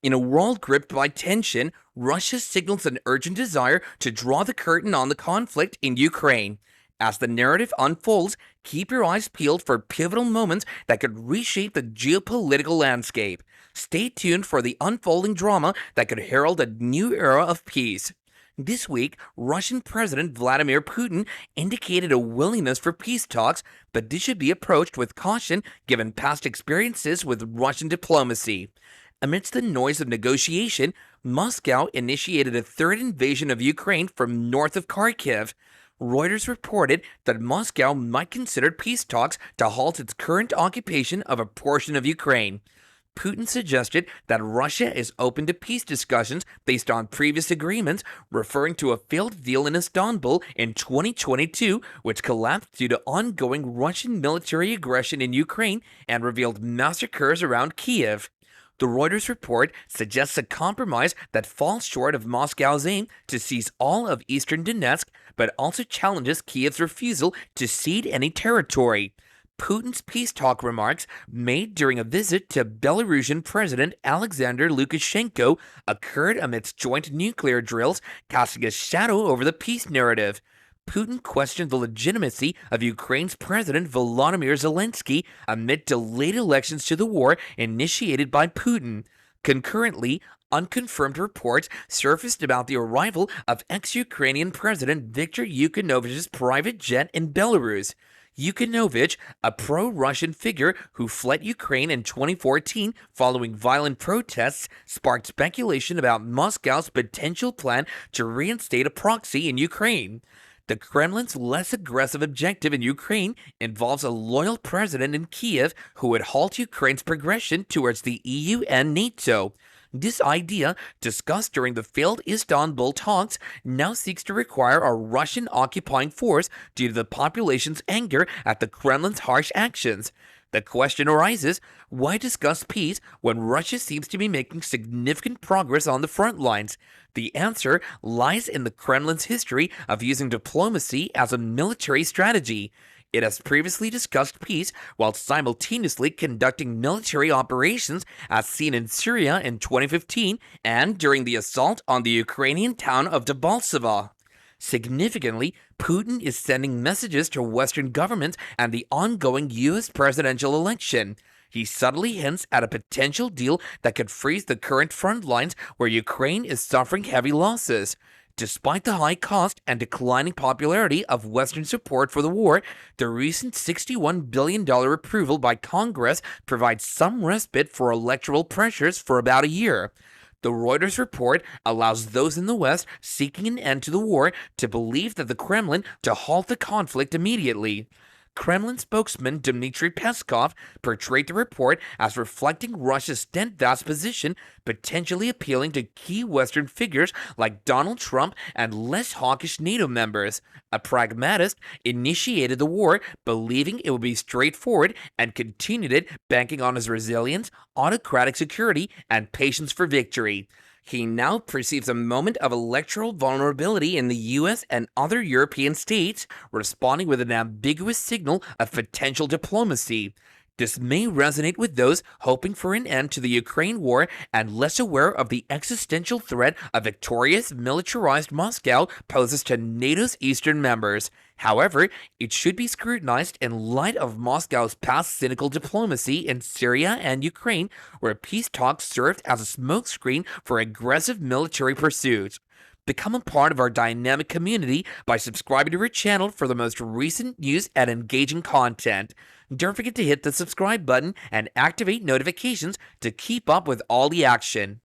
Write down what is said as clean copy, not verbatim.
In a world gripped by tension, Russia signals an urgent desire to draw the curtain on the conflict in Ukraine. As the narrative unfolds, keep your eyes peeled for pivotal moments that could reshape the geopolitical landscape. Stay tuned for the unfolding drama that could herald a new era of peace. This week, Russian President Vladimir Putin indicated a willingness for peace talks, but this should be approached with caution given past experiences with Russian diplomacy. Amidst the noise of negotiation, Moscow initiated a third invasion of Ukraine from north of Kharkiv. Reuters reported that Moscow might consider peace talks to halt its current occupation of a portion of Ukraine. Putin suggested that Russia is open to peace discussions based on previous agreements, referring to a failed deal in Istanbul in 2022, which collapsed due to ongoing Russian military aggression in Ukraine and revealed massacres around Kiev. The Reuters report suggests a compromise that falls short of Moscow's aim to seize all of eastern Donetsk, but also challenges Kiev's refusal to cede any territory. Putin's peace talk remarks, made during a visit to Belarusian President Alexander Lukashenko, occurred amidst joint nuclear drills, casting a shadow over the peace narrative. Putin questioned the legitimacy of Ukraine's President Volodymyr Zelensky amid delayed elections to the war initiated by Putin. Concurrently, unconfirmed reports surfaced about the arrival of ex-Ukrainian President Viktor Yanukovych's private jet in Belarus. Yanukovych, a pro-Russian figure who fled Ukraine in 2014 following violent protests, sparked speculation about Moscow's potential plan to reinstate a proxy in Ukraine. The Kremlin's less aggressive objective in Ukraine involves a loyal president in Kiev who would halt Ukraine's progression towards the EU and NATO. This idea, discussed during the failed Istanbul talks, now seeks to require a Russian occupying force due to the population's anger at the Kremlin's harsh actions. The question arises, why discuss peace when Russia seems to be making significant progress on the front lines? The answer lies in the Kremlin's history of using diplomacy as a military strategy. It has previously discussed peace while simultaneously conducting military operations as seen in Syria in 2015 and during the assault on the Ukrainian town of Debaltseve. Significantly, Putin is sending messages to Western governments and the ongoing U.S. presidential election. He subtly hints at a potential deal that could freeze the current front lines where Ukraine is suffering heavy losses. Despite the high cost and declining popularity of Western support for the war, the recent $61 billion approval by Congress provides some respite for electoral pressures for about a year. The Reuters report allows those in the West seeking an end to the war to believe that the Kremlin to halt the conflict immediately. Kremlin spokesman Dmitry Peskov portrayed the report as reflecting Russia's steadfast position, potentially appealing to key Western figures like Donald Trump and less hawkish NATO members. A pragmatist initiated the war believing it would be straightforward and continued it banking on his resilience, autocratic security, and patience for victory. He now perceives a moment of electoral vulnerability in the US and other European states, responding with an ambiguous signal of potential diplomacy. This may resonate with those hoping for an end to the Ukraine war and less aware of the existential threat a victorious, militarized Moscow poses to NATO's eastern members. However, it should be scrutinized in light of Moscow's past cynical diplomacy in Syria and Ukraine, where peace talks served as a smokescreen for aggressive military pursuits. Become a part of our dynamic community by subscribing to our channel for the most recent news and engaging content. Don't forget to hit the subscribe button and activate notifications to keep up with all the action.